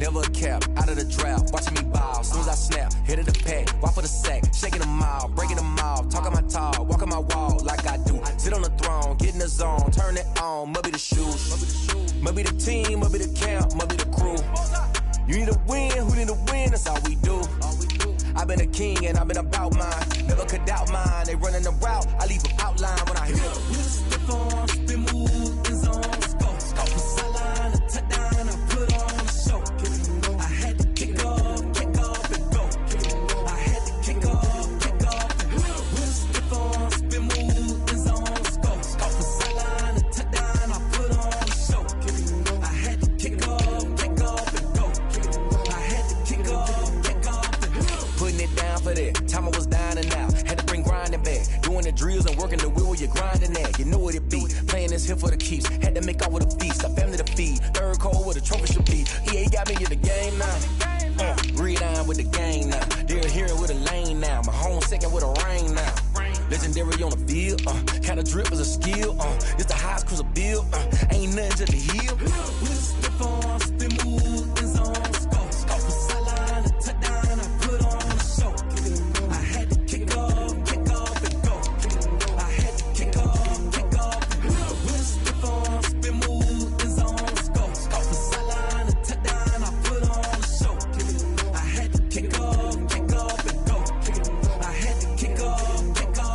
never a cap, out of the draft, watching me ball. Soon as I snap, hit of the pack, walk for the sack, shaking them all, breaking them all, talking my talk, walking my wall like I do. Sit on the throne, get in the zone, turn it on, must be the shoes, must be the team, must be the camp, must be the crew. You need to win, who need to win, that's all we do. I've been a king and I've been about mine, never could doubt mine. They running the route, I leave them outline when I hit them. Stiff on, spin move, in zone, scope from sideline to touchdown, I put on a show. I had to kick off and go. I had to kick off and go. Stiff on, spin move, in zone, scope from sideline to touchdown, I put on a show. I had to kick off and go. I had to kick off and go. Putting it down for that, time I was down and out. Had to bring grinding back, doing the drills and working the wheel where you're grinding at. You know what it be, playing this here for the keeps. Had to make off with a feast, a family to feed. Third cold where the trophy should be. EA got me in the game now. Read on with the game now. They're here with a lane now. My home second with a rain now. Legendary on the field, kinda drip as a skill. It's the highest cruiser bill, ain't nothing to the hill. Step on, spin move, in zone, scope from sideline to touchdown, I put on a show. I had to kick off and go. I had to kick off and go. Step on, spin move, in zone, scope from sideline to touchdown, I put on a show. I had to kick off and go. I had to kick off and go.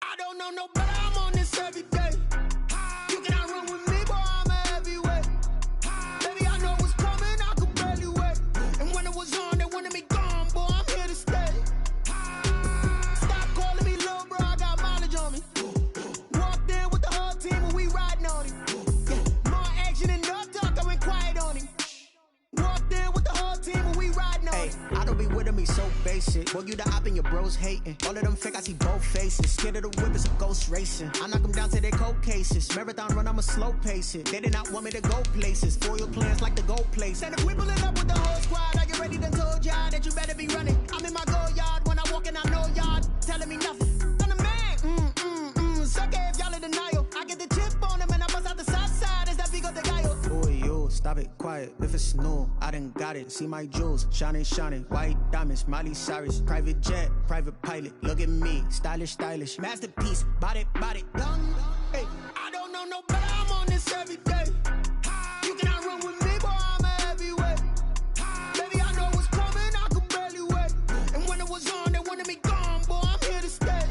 I don't know no better, I'm on this every day. You cannot run with me, boy, I'm a heavyweight. Baby, I know what's coming, I could barely wait. And when it was on, they wanted me gone, boy, I'm here to stay. Stop calling me little bro, I got mileage on me. Walked in with the whole team and we riding on him. More action and no talk, I went quiet on him. Walked in with the whole team and we riding on him. I don't be with him, he's so basic. Boy, you the op and your bros hating. All of them fake, I see both faces. Scared of the whip, it's a ghost racing. I knock them down to their cold cases. Marathon run, I'ma slow pace it. They did not want me to go places. Foil plans like the gold place. And if we pulling up with the whole squad, I get ready to told y'all that you better be running. I'm in my go yard when I walk in, I know y'all telling me nothing. I'm the man, suck it if y'all in denial. I get the chip on them and I bust out the south side. Is that Vigo de Gallo? Boy, you stop it, quiet. If it's new, I done got it. See my jewels, shining, white diamonds, Miley Cyrus, private jet, private pilot. Look at me, stylish, masterpiece, body, done. Hey, I don't know no better, I'm on this every day. You cannot run with me, boy, I'm a heavyweight. Baby, I know what's coming, I could barely wait. And when it was on, they wanted me gone, boy, I'm here to stay.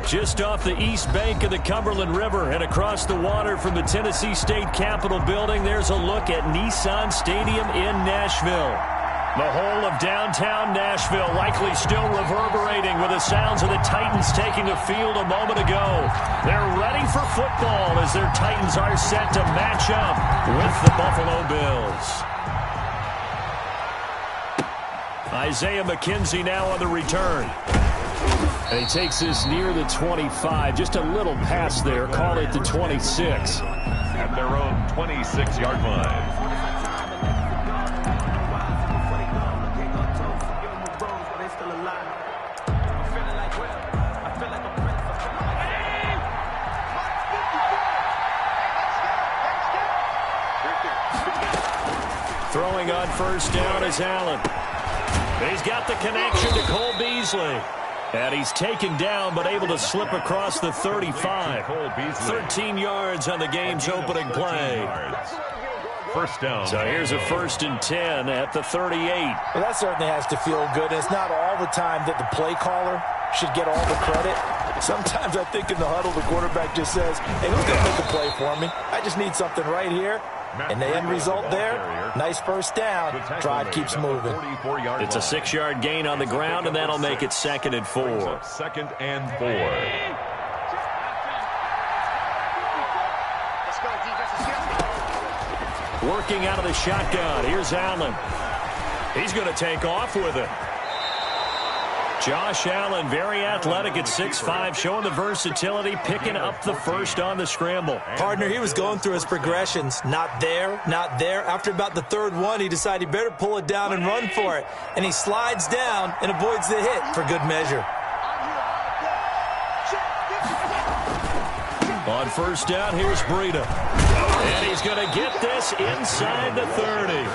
Just off the east bank of the Cumberland River and across the water from the Tennessee State Capitol building, there's a look at Nissan Stadium in Nashville. The whole of downtown Nashville likely still reverberating with the sounds of the Titans taking the field a moment ago. They're ready for football as their Titans are set to match up with the Buffalo Bills. Isaiah McKenzie now on the return. And he takes this near the 25. Just a little pass there. Call it the 26. At their own 26-yard line. Throwing on first down is Allen. He's got the connection to Cole Beasley. And he's taken down, but able to slip across the 35. 13 yards on the game's opening play. First down. So here's a 1st and 10 at the 38. Well, that certainly has to feel good. It's not all the time that the play caller should get all the credit. Sometimes I think in the huddle, the quarterback just says, hey, who's going to make a play for me? I just need something right here. And the end result there, nice first down. Drive keeps moving. It's a 6-yard gain on the ground, and that'll make it 2nd and 4. 2nd and 4. Working out of the shotgun. Here's Allen. He's going to take off with it. Josh Allen, very athletic at 6'5", showing the versatility, picking up the first on the scramble. Partner, he was going through his progressions. Not there, not there. After about the third one, he decided he better pull it down and run for it. And he slides down and avoids the hit for good measure. On first down, here's Breida. And he's going to get this inside the 30.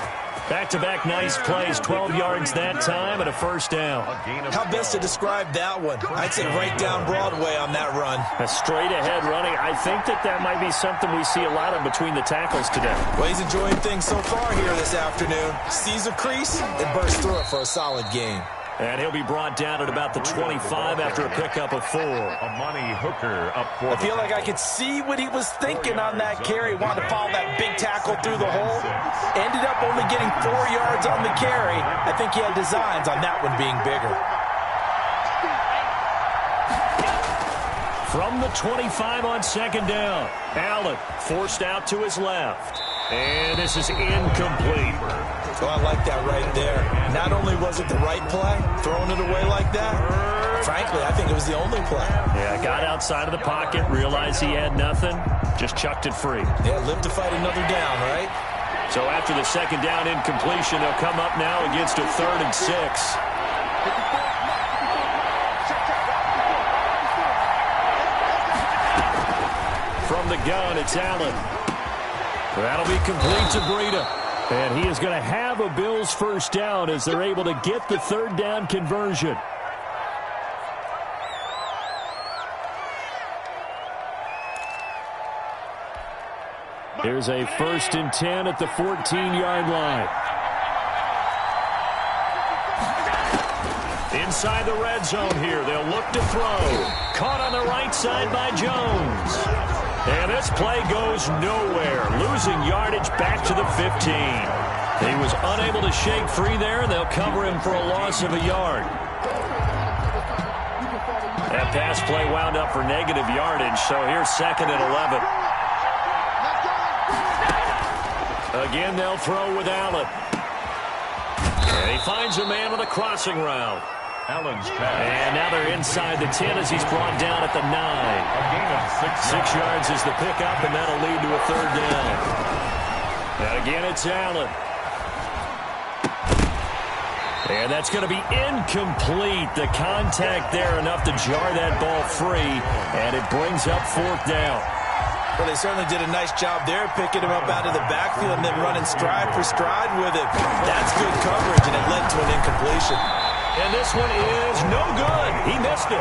Back-to-back nice plays, 12 yards that time and a first down. How best to describe that one? I'd say right down Broadway on that run. A straight-ahead running. I think that might be something we see a lot of between the tackles today. Well, he's enjoying things so far here this afternoon. Sees a crease and bursts through it for a solid gain. And he'll be brought down at about the 25 after a pickup of 4. Amani Hooker up for I feel like I could see what he was thinking on that carry. Wanted to follow that big tackle through the hole. Ended up only getting 4 yards on the carry. I think he had designs on that one being bigger. From the 25 on 2nd down, Allen forced out to his left. And this is incomplete. Oh, I like that right there. Not only was it the right play, throwing it away like that, frankly, I think it was the only play. Yeah, got outside of the pocket, realized he had nothing, just chucked it free. Yeah, live to fight another down, right? So after the 2nd down incompletion, they'll come up now against a 3rd and 6. From the gun, it's Allen. That'll be complete to Breida. And he is going to have a Bills first down as they're able to get the 3rd down conversion. Here's a 1st and 10 at the 14-yard line. Inside the red zone here, they'll look to throw. Caught on the right side by Jones. And this play goes nowhere, losing yardage back to the 15. He was unable to shake free there, and they'll cover him for a loss of a yard. That pass play wound up for negative yardage, so here's 2nd and 11. Again, they'll throw with Allen. And he finds a man on the crossing route. Allen's pass. And now they're inside the 10 as he's brought down at the 9. A gain of 6 yards is the pickup, and that'll lead to a 3rd down. And again, it's Allen. And that's going to be incomplete. The contact there enough to jar that ball free, and it brings up 4th down. Well, they certainly did a nice job there, picking him up out of the backfield and then running stride for stride with it. That's good coverage, and it led to an incompletion. And this one is no good. He missed it.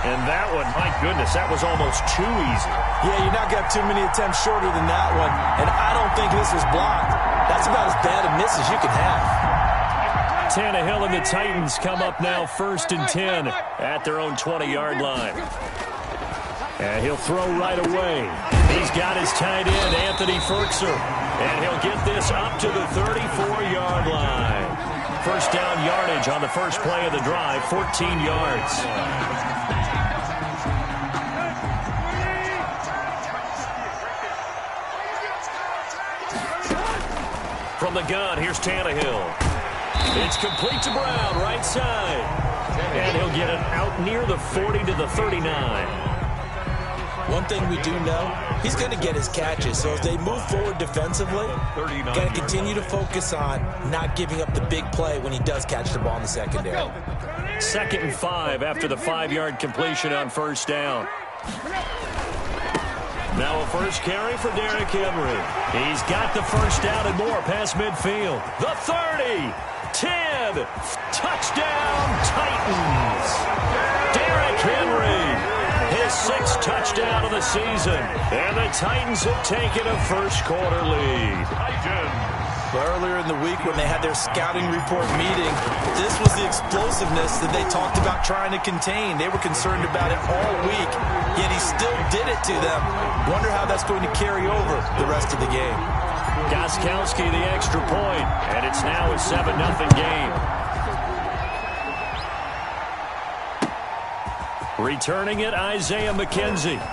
And that one, my goodness, that was almost too easy. Yeah, you're not going to have too many attempts shorter than that one. And I don't think this was blocked. That's about as bad a miss as you can have. Tannehill and the Titans come up now 1st and 10 at their own 20-yard line. And he'll throw right away. He's got his tight end, Anthony Ferkser. And he'll get this up to the 34-yard line. First down yardage on the first play of the drive, 14 yards. From the gun, here's Tannehill. It's complete to Brown, right side. And he'll get it out near the 40 to the 39. One thing we do know, he's going to get his catches. So as they move forward defensively, got to continue to focus on not giving up the big play when he does catch the ball in the secondary. 2nd and 5 after the 5-yard completion on first down. Now a first carry for Derrick Henry. He's got the first down and more past midfield. The 30, 10, touchdown Titans. Derrick Henry. His 6th touchdown of the season. And the Titans have taken a first quarter lead. Titans. Well, earlier in the week when they had their scouting report meeting, this was the explosiveness that they talked about trying to contain. They were concerned about it all week, yet he still did it to them. Wonder how that's going to carry over the rest of the game. Gostkowski the extra point, and it's now a 7-0 game. Returning it, Isaiah McKenzie.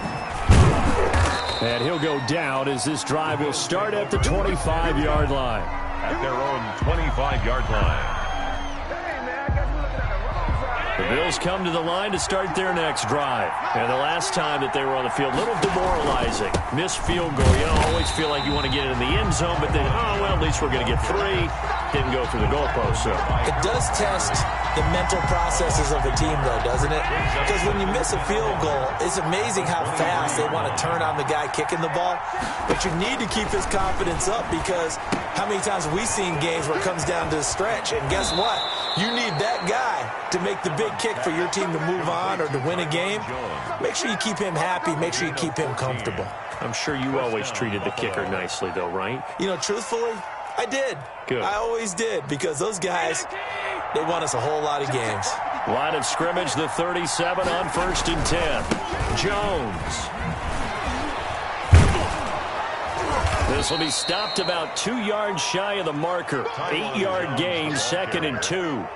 And he'll go down as this drive will start at the 25-yard line. At their own 25-yard line. The Bills come to the line to start their next drive. And the last time that they were on the field, a little demoralizing. Missed field goal. You don't always feel like you want to get it in the end zone, but then, oh, well, at least we're going to get 3. Didn't go through the goalpost, so. It does test the mental processes of a team, though, doesn't it? Because when you miss a field goal, it's amazing how fast they want to turn on the guy kicking the ball. But you need to keep his confidence up because how many times have we seen games where it comes down to the stretch? And guess what? You need that guy to make the big kick for your team to move on or to win a game. Make sure you keep him happy. Make sure you keep him comfortable. I'm sure you always treated the kicker nicely, though, right? You know, truthfully, I did. Good. I always did because those guys, they won us a whole lot of games. Line of scrimmage, the 37 on 1st and 10. Jones. This will be stopped about 2 yards shy of the marker. 8-yard gain, 2nd and 2.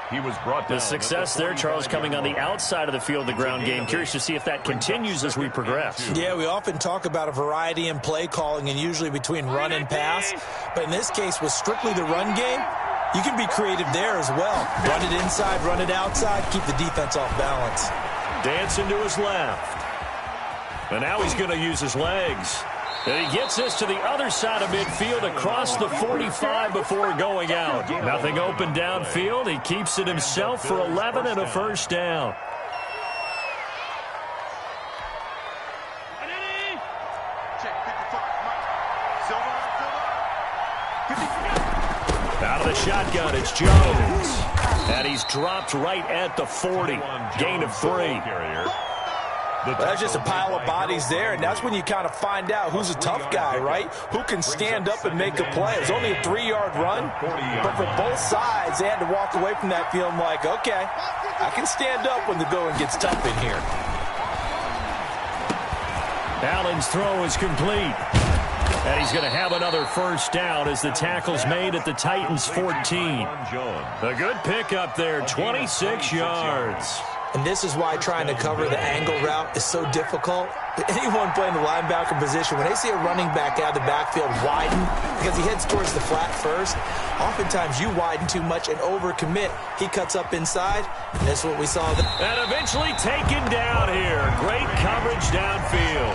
He was brought down. The success there, Charles, coming on the outside of the field, the ground game. Curious to see if that continues as we progress. Yeah, we often talk about a variety in play calling and usually between run and pass. But in this case, with strictly the run game, you can be creative there as well. Run it inside, run it outside, keep the defense off balance. Dancing to his left. And now he's going to use his legs. And he gets this to the other side of midfield across the 45 before going out. Nothing open downfield. He keeps it himself for 11 and a 1st down. Out of the shotgun, it's Jones. And he's dropped right at the 40. Gain of 3. Well, that's just a pile of bodies there, and that's when you kind of find out who's a tough guy, right? Who can stand up and make a play. It was only a 3-yard run, but for both sides, they had to walk away from that feeling like, okay, I can stand up when the going gets tough in here. Allen's throw is complete. And he's going to have another 1st down as the tackle's made at the Titans' 14. A good pickup there, 26 yards. And this is why trying to cover the angle route is so difficult. Anyone playing the linebacker position, when they see a running back out of the backfield widen because he heads towards the flat first, oftentimes you widen too much and overcommit. He cuts up inside, and that's what we saw. And eventually taken down here. Great coverage downfield.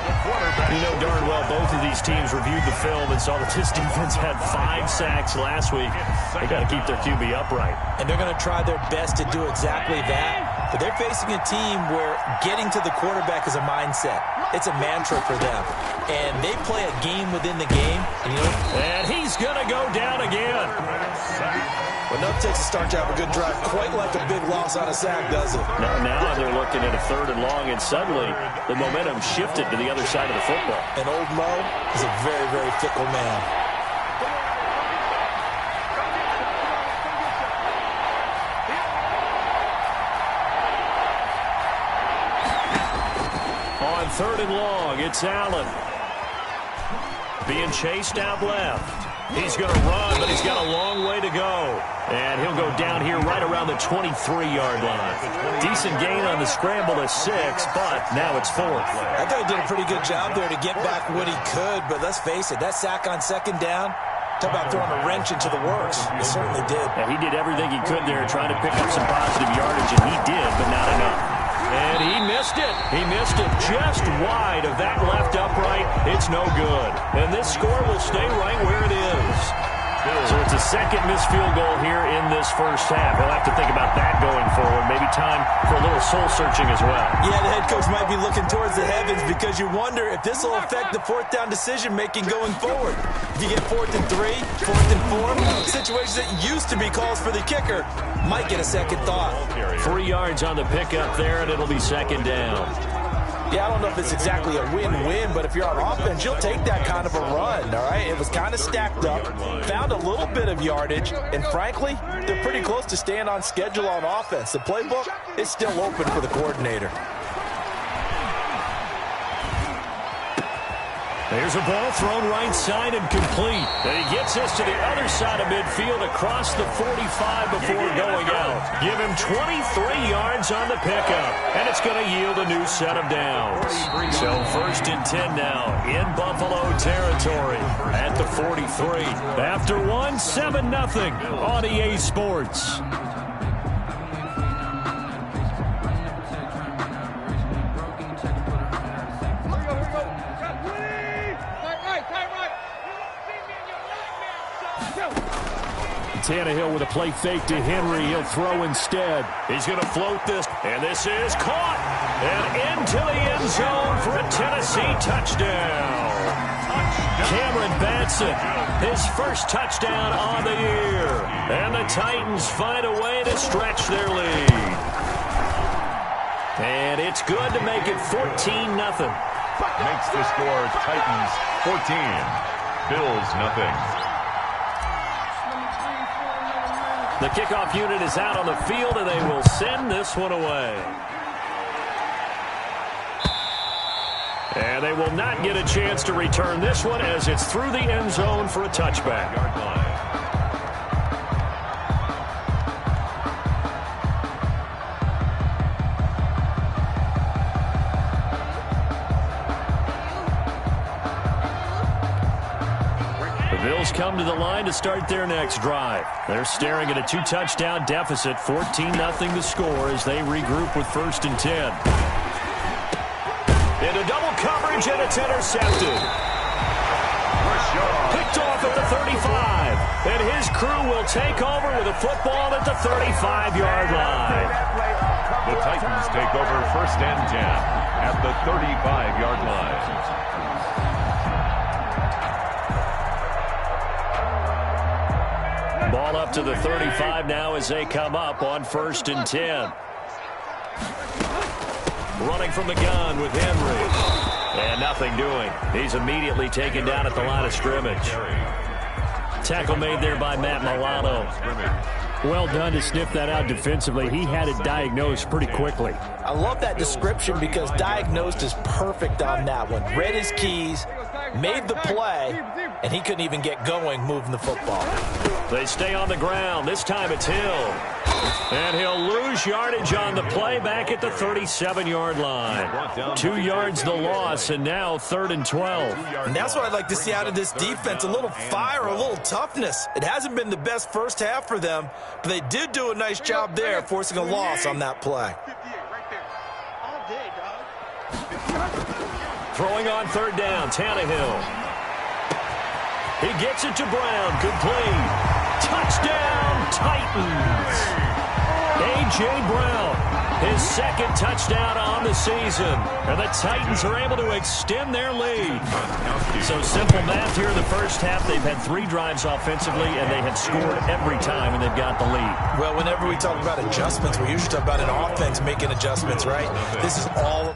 You know darn well both of these teams reviewed the film and saw that this defense had 5 sacks last week. They got to keep their QB upright. And they're going to try their best to do exactly that. But they're facing a team where getting to the quarterback is a mindset. It's a mantra for them. And they play a game within the game. And he's going to go down again. Well, enough takes to start to have a good drive. Quite like a big loss on a sack, does it? Now they're looking at a 3rd and long, and suddenly the momentum shifted to the other side of the football. And old Mo is a very, very fickle man. On 3rd and long, it's Allen. Being chased out left. He's going to run, but he's got a long way to go. And he'll go down here right around the 23-yard line. Decent gain on the scramble at 6, but now it's 4th. I thought he did a pretty good job there to get back what he could, but let's face it, that sack on 2nd down, talk about throwing a wrench into the works. It certainly did. Yeah, he did everything he could there trying to pick up some positive yardage, and he did, but not enough. And he missed it. He missed it just wide of that left upright. It's no good. And this score will stay right where it is. So it's a 2nd missed field goal here in this 1st half. He'll have to think about that going forward. Maybe time for a little soul searching as well. Yeah, the head coach might be looking towards the heavens because you wonder if this will affect the 4th down decision making going forward. If you get 4th and 3, 4th and 4, situations that used to be calls for the kicker might get a second thought. 3 yards on the pickup there, and it'll be 2nd down. Yeah, I don't know if it's exactly a win-win, but if you're on offense, you'll take that kind of a run, all right? It was kind of stacked up, found a little bit of yardage, and frankly, they're pretty close to staying on schedule on offense. The playbook is still open for the coordinator. There's a ball thrown right side and complete. And he gets this to the other side of midfield across the 45 before going out. Give him 23 yards on the pickup, and it's going to yield a new set of downs. So 1st and 10 now in Buffalo territory at the 43. After 7-0 on EA Sports. Tannehill with a play fake to Henry. He'll throw instead. He's going to float this, and this is caught. And into the end zone for a Tennessee touchdown. Cameron Batson, his first touchdown on the year. And the Titans find a way to stretch their lead. And it's good to make it 14-0. Makes the score Titans 14, Bills nothing. The kickoff unit is out on the field, and they will send this one away. And they will not get a chance to return this one as it's through the end zone for a touchback. Bills come to the line to start their next drive. They're staring at a 2-touchdown deficit, 14-0 the score as they regroup with 1st and 10. Into double coverage, and it's intercepted. Picked off at the 35, and his crew will take over with a football at the 35-yard line. The Titans take over 1st and 10 at the 35-yard line. Ball up to the 35 now as they come up on 1st and 10. Running from the gun with Henry. And nothing doing. He's immediately taken down at the line of scrimmage. Tackle made there by Matt Milano. Well done to sniff that out defensively. He had it diagnosed pretty quickly. I love that description because diagnosed is perfect on that one. Read his keys, made the play, and he couldn't even get going moving the football. They stay on the ground. This time it's Hill. And he'll lose yardage on the play back at the 37-yard line. 2 yards the loss, and now 3rd and 12. And that's what I'd like to see out of this defense, a little fire, a little toughness. It hasn't been the best first half for them, but they did do a nice job there forcing a loss on that play. Throwing on 3rd down, Tannehill. He gets it to Brown, complete. Touchdown, Titans. A.J. Brown, his 2nd touchdown on the season. And the Titans are able to extend their lead. So simple math here in the first half. They've had 3 drives offensively, and they have scored every time, and they've got the lead. Well, whenever we talk about adjustments, we usually talk about an offense making adjustments, right? This is all...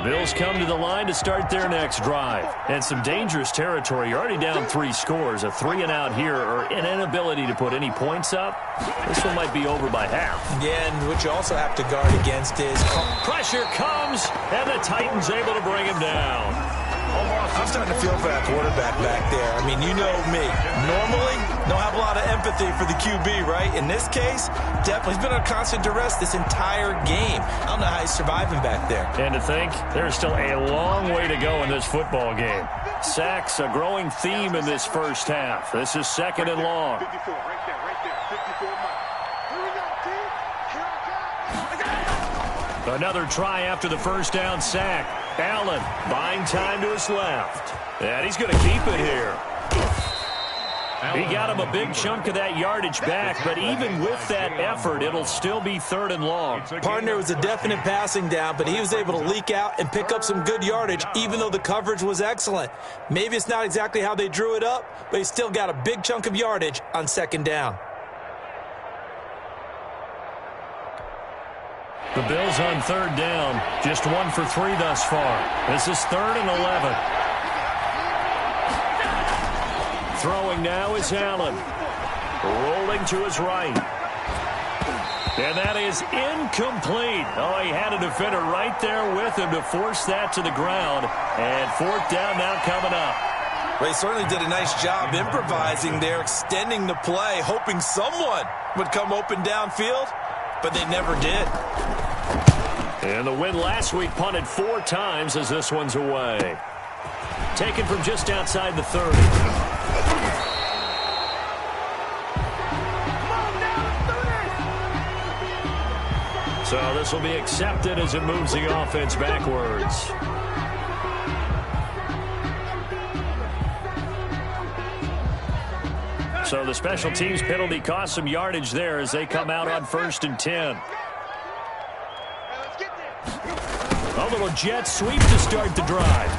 Bills come to the line to start their next drive. And some dangerous territory. You're already down 3 scores. A 3-and-out here or an inability to put any points up. This one might be over by half. Yeah, and what you also have to guard against is... Pressure comes, and the Titans able to bring him down. I'm starting to feel for that quarterback back there. I mean, you know me. Normally, don't have a lot of empathy for the QB, right? In this case, definitely. He's been under constant duress this entire game. I don't know how he's surviving back there. And to think, there's still a long way to go in this football game. Sacks, a growing theme in this first half. This is 2nd and long. Another try after the first down sack. Allen buying time to his left. And he's going to keep it here. He got him a big chunk of that yardage back, but even with that effort, it'll still be 3rd and long. Partner was a definite passing down, but he was able to leak out and pick up some good yardage, even though the coverage was excellent. Maybe it's not exactly how they drew it up, but he still got a big chunk of yardage on 2nd down. The Bills on 3rd down, just 1 for 3 thus far. This is 3rd and 11. Throwing now is Allen. Rolling to his right. And that is incomplete. Oh, he had a defender right there with him to force that to the ground. And 4th down now coming up. Well, he certainly did a nice job improvising there, extending the play, hoping someone would come open downfield, but they never did. And the win last week punted 4 times as this one's away. Taken from just outside the 30. So this will be accepted as it moves the offense backwards. So the special teams penalty cost some yardage there as they come out on 1st and 10. A little jet sweep to start the drive.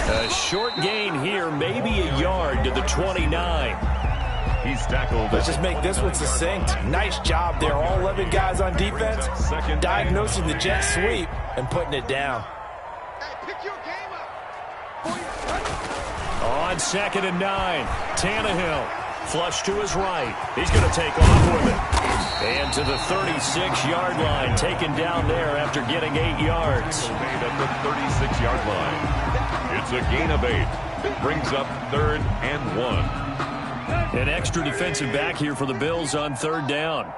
A short gain here, maybe a yard to the 29. He's tackled. Let's just make this one succinct. Nice job there. All 11 guys on defense diagnosing the jet sweep and putting it down. On 2nd and 9, Tannehill. Flush to his right. He's going to take off with it. And to the 36-yard line, taken down there after getting 8 yards. Made at the 36-yard line. It's a gain of 8. Brings up 3rd and 1. An extra defensive back here for the Bills on 3rd down.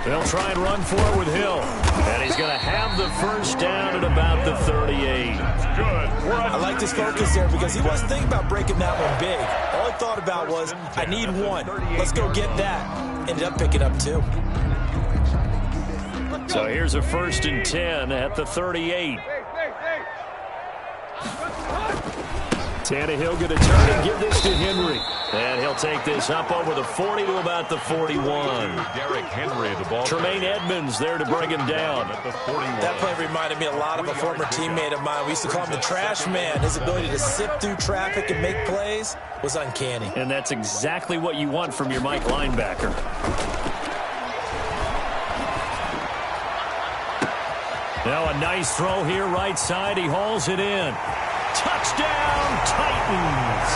They'll try and run for it with Hill. And he's going to have the 1st down at about the 38. Good. I liked his focus there because he wasn't thinking about breaking that one big. All he thought about was, I need 1. Let's go get that. Ended up picking up 2. So here's a 1st and 10 at the 38. Tannehill going to turn and give this to Henry. And he'll take this up over the 40 to about the 41. Derrick Henry, the ball. Tremaine Edmonds there to bring him down. At the 41. That play reminded me a lot of a former teammate of mine. We used to call him the trash man. His ability to sift through traffic and make plays was uncanny. And that's exactly what you want from your Mike linebacker. Now a nice throw here right side. He hauls it in. Touchdown, Titans.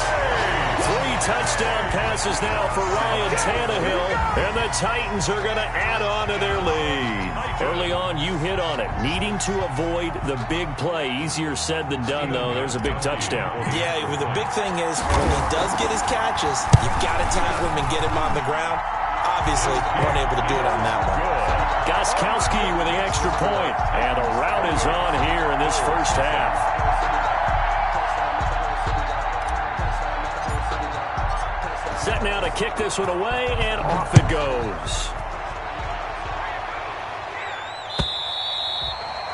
3 touchdown passes now for Ryan Tannehill, and the Titans are going to add on to their lead. Early on, you hit on it, needing to avoid the big play. Easier said than done, though. There's a big touchdown. Yeah, the big thing is when he does get his catches, you've got to tackle him and get him on the ground. Obviously, weren't able to do it on that one. Gostkowski with the extra point, and a rout is on here in this first half. Set now to kick this one away, and off it goes.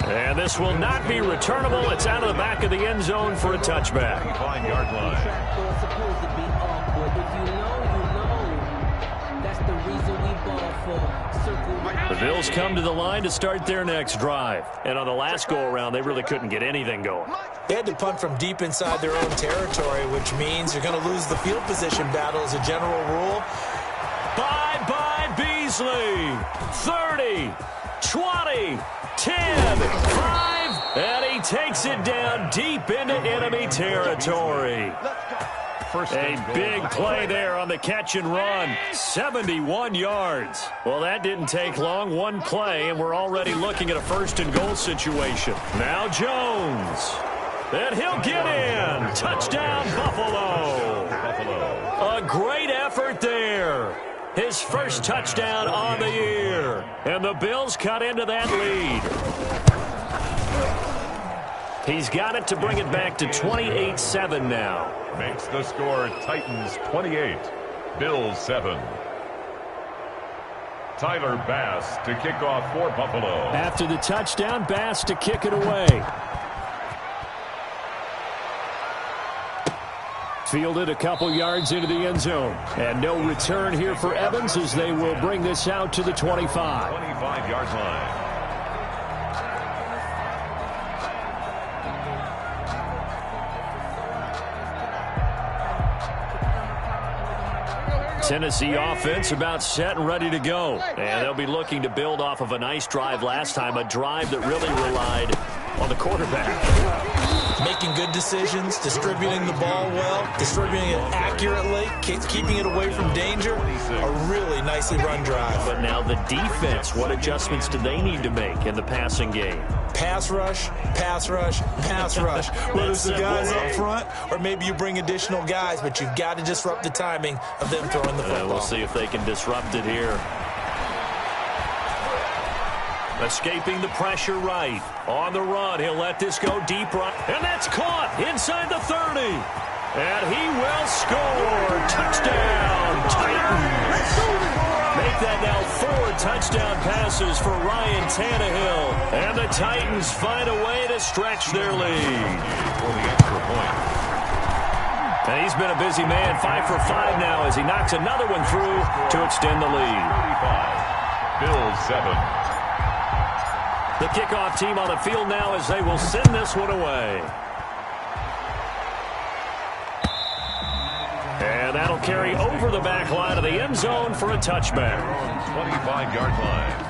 And this will not be returnable. It's out of the back of the end zone for a touchback. 5-yard line. The Bills come to the line to start their next drive. And on the last go-around, they really couldn't get anything going. They had to punt from deep inside their own territory, which means you're going to lose the field position battle as a general rule. Bye-bye, Beasley. 30, 20, 10, 5, and he takes it down deep into enemy territory. A big play there on the catch and run. 71 yards. Well, that didn't take long. One play, and we're already looking at a 1st and goal situation. Now Jones. And he'll get in. Touchdown, Buffalo. A great effort there. His first touchdown on the year. And the Bills cut into that lead. He's got it to bring it back to 28-7 now. Makes the score Titans 28, Bills 7. Tyler Bass to kick off for Buffalo. After the touchdown, Bass to kick it away. Fielded a couple yards into the end zone. And no return here for Evans as they will bring this out to the 25. 25-yard line. Tennessee offense about set and ready to go. And they'll be looking to build off of a nice drive last time, a drive that really relied on the quarterback. Making good decisions, distributing the ball well, distributing it accurately, keeping it away from danger. A really nicely run drive. But now the defense, what adjustments do they need to make in the passing game? Pass rush, pass rush, pass rush. Whether it's the guys up front or maybe you bring additional guys, but you've got to disrupt the timing of them throwing the football. We'll see if they can disrupt it here. Escaping the pressure right. On the run, he'll let this go deep right. And that's caught inside the 30. And he will score. Touchdown, Titans. Make that now 4 touchdown passes for Ryan Tannehill. And the Titans find a way to stretch their lead. For the extra point. And he's been a busy man, 5 for 5 now as he knocks another one through to extend the lead. 35. Bills 7. The kickoff team on the field now as they will send this one away. And that'll carry over the back line of the end zone for a touchback. 25-yard line.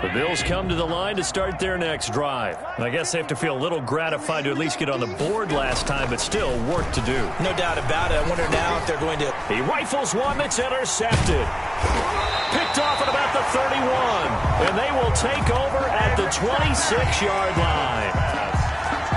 The Bills come to the line to start their next drive. And I guess they have to feel a little gratified to at least get on the board last time, but still work to do. No doubt about it. I wonder now if they're going to... He rifles one that's intercepted. Picked off at about the 31. And they will take over at the 26-yard line.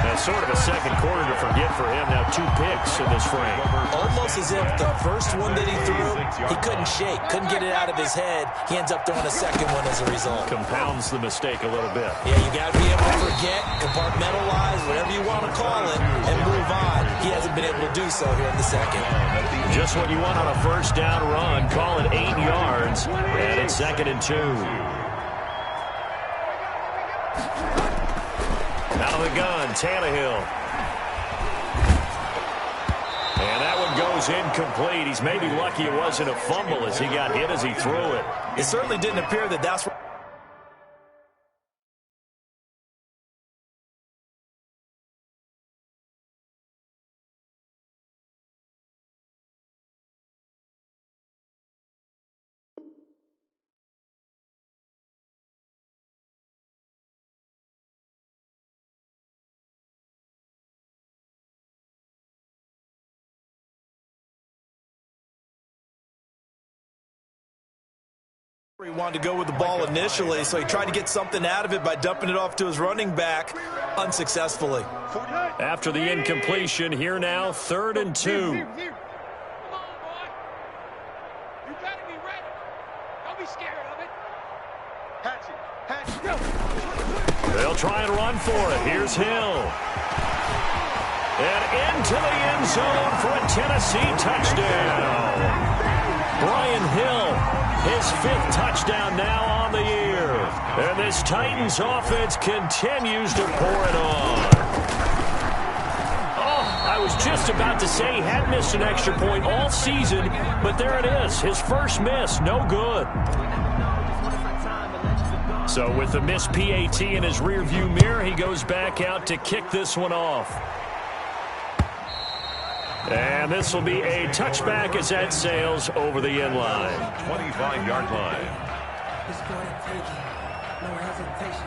That's sort of a second quarter to forget for him. Now 2 picks in this frame. Almost as if the first one that he threw, he couldn't shake, couldn't get it out of his head. He ends up throwing a second one as a result. Compounds the mistake a little bit. Yeah, you got to be able to forget, compartmentalize, whatever you want to call it, and move on. He hasn't been able to do so here in the second. Just what you want on a first down run. Call it 8 yards, and it's 2nd and 2. Out of the gun, Tannehill. And that one goes incomplete. He's maybe lucky it wasn't a fumble as he got hit as he threw it. It certainly didn't appear that that's what... He wanted to go with the ball initially, so he tried to get something out of it by dumping it off to his running back unsuccessfully. After the incompletion, here now, 3rd and 2. Come on, boy. You better be ready. Don't be scared of it. Hatch it, go. They'll try and run for it. Here's Hill. And into the end zone for a Tennessee touchdown. Brian Hill. His 5th touchdown now on the year. And this Titans offense continues to pour it on. Oh, I was just about to say he had missed an extra point all season, but there it is. His first miss, no good. So with the missed PAT in his rearview mirror, he goes back out to kick this one off. And this will be a touchback as that sails over the end line. 25-yard line. It's for the taking, no hesitation.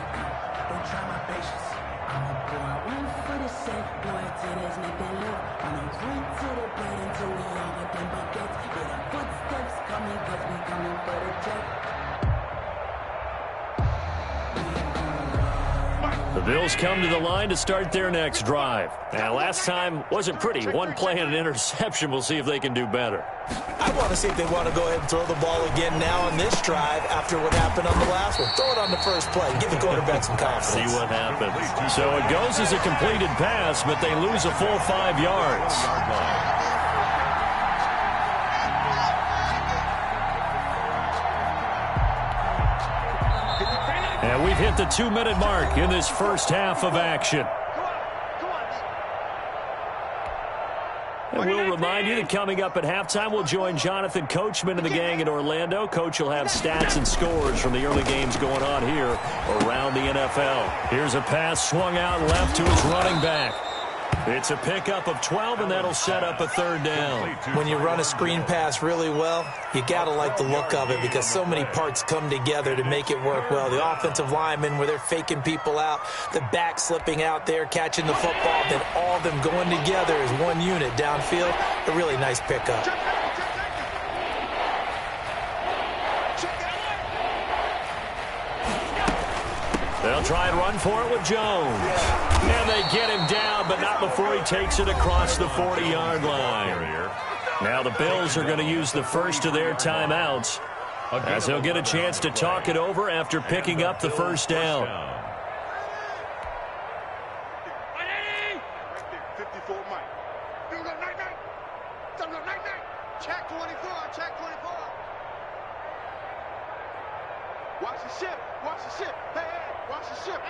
Don't try my patience. I'm a boy, one for the safe boy. Today's make they live. On a run to the bed until we all with them buckets. Yeah, the footsteps coming, cause we coming for the check. The Bills come to the line to start their next drive. Now, last time wasn't pretty. One play and an interception. We'll see if they can do better. I want to see if they want to go ahead and throw the ball again now on this drive after what happened on the last one. Throw it on the first play. Give the quarterback some confidence. See what happens. So it goes as a completed pass, but they lose a full 5 yards. And we We've hit the 2-minute mark in this first half of action. And we'll remind you that coming up at halftime, we'll join Jonathan Coachman and the gang in Orlando. Coach will have stats and scores from the early games going on here around the NFL. Here's a pass swung out left to his running back. It's a pickup of 12, and that'll set up a third down. When you run a screen pass really well, you got to like the look of it because so many parts come together to make it work well. The offensive linemen, where they're faking people out, the back slipping out there, catching the football, then all of them going together as one unit downfield. A really nice pickup. They'll try and run for it with Jones. And they get him down, but not before he takes it across the 40-yard line. Now the Bills are going to use the first of their timeouts as they'll get a chance to talk it over after picking up the first down. 54 Mike. Check 24, check 24. Watch the ship, watch the ship. Hey, watch the ship.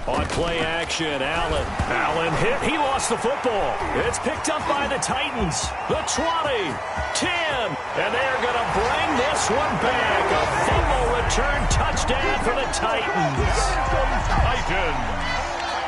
On play action, Allen hit. He lost the football. It's picked up by the Titans. The 20, 10, and they're going to bring this one back. A fumble return touchdown for the Titans.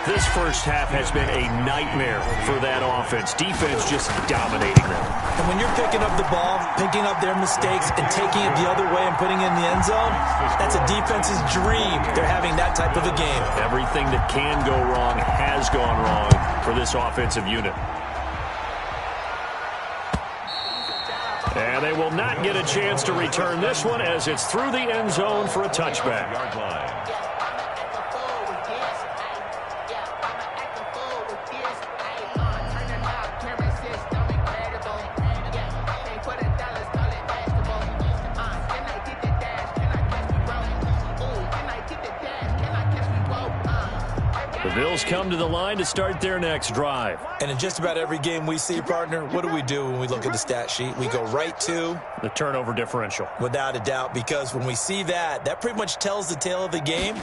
This first half has been a nightmare for that offense. Defense just dominating them. And when you're picking up the ball, picking up their mistakes, and taking it the other way and putting it in the end zone, that's a defense's dream. They're having that type of a game. Everything that can go wrong has gone wrong for this offensive unit. And they will not get a chance to return this one as it's through the end zone for a touchback. The Bills come to the line to start their next drive. And in just about every game we see, partner, what do we do when we look at the stat sheet? We go right to the turnover differential. Without a doubt, because when we see that, that pretty much tells the tale of the game.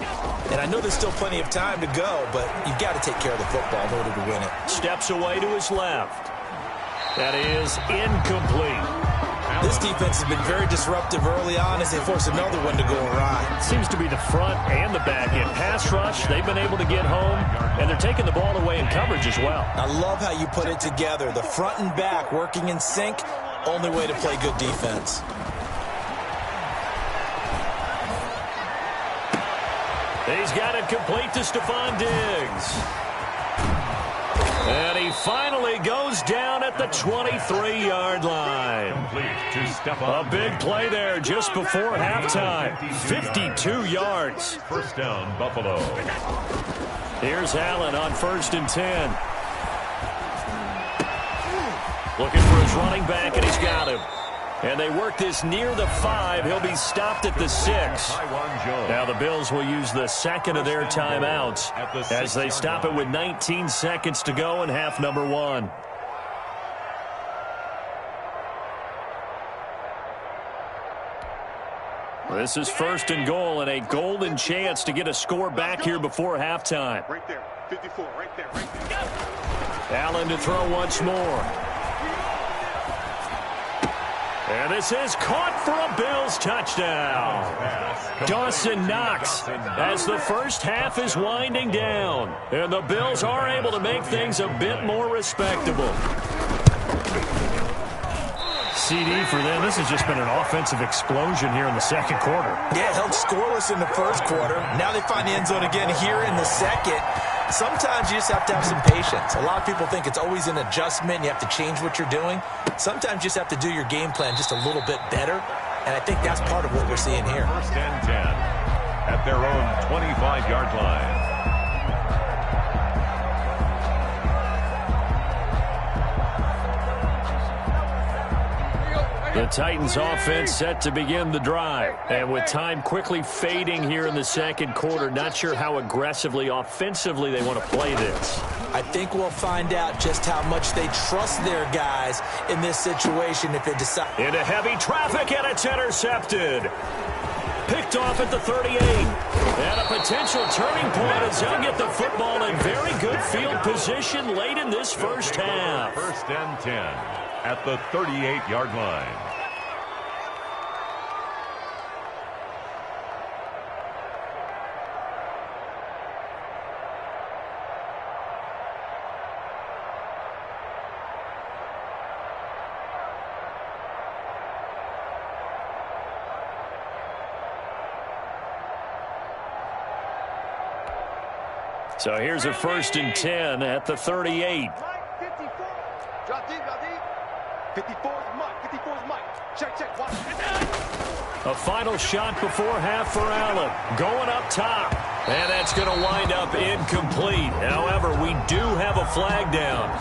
And I know there's still plenty of time to go, but you've got to take care of the football in order to win it. Steps away to his left. That is incomplete. This defense has been very disruptive early on as they force another one to go awry. Seems to be the front and the back end. Pass rush, they've been able to get home, and they're taking the ball away in coverage as well. I love how you put it together. The front and back working in sync, only way to play good defense. He's got it complete to Stephon Diggs. And he finally goes down at the 23-yard line. A big play there just before halftime. 52 yards. First down, Buffalo. Here's Allen on 1st and 10. Looking for his running back, and he's got him. And they work this near the 5. He'll be stopped at the 6. Now the Bills will use the second of their timeouts as they stop it with 19 seconds to go in half number 1. This is 1st and goal and a golden chance to get a score back here before halftime. Right there, 54, right there. Allen to throw once more. And this is caught for a Bills touchdown. Dawson Knox as the first half is winding down. And the Bills are able to make things a bit more respectable. CD for them. This has just been an offensive explosion here in the second quarter. Yeah, held scoreless in the first quarter. Now they find the end zone again here in the second. Sometimes you just have to have some patience. A lot of people think it's always an adjustment. You have to change what you're doing. Sometimes you just have to do your game plan just a little bit better. And I think that's part of what we're seeing here. 1st and 10 at their own 25-yard line. The Titans offense set to begin the drive. And with time quickly fading here in the second quarter, not sure how aggressively, offensively they want to play this. I think we'll find out just how much they trust their guys in this situation if they decide. Into heavy traffic, and it's intercepted. Picked off at the 38. And a potential turning point as they'll get the football in very good field position late in this first half. First and 10 at the 38-yard line. So here's a first and 10 at the 38. Drop deep, drop deep. 54 is Mike. 54 is Mike. Check, check. Watch. A final shot before half for Allen. Going up top. And that's going to wind up incomplete. However, we do have a flag down.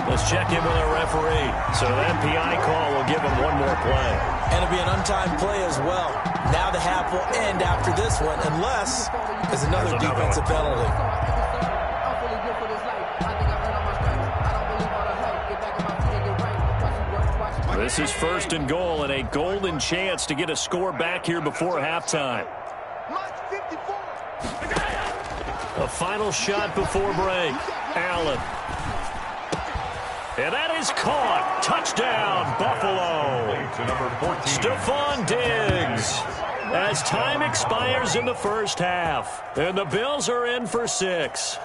Let's check in with our referee. So that PI call will give him one more play. And it'll be an untimed play as well. Now the half will end after this one, unless there's another defensive penalty. This is first and goal and a golden chance to get a score back here before halftime. A final shot before break. Allen. And that is caught. Touchdown, Buffalo. Stephon Diggs. As time expires in the first half. And the Bills are in for 6.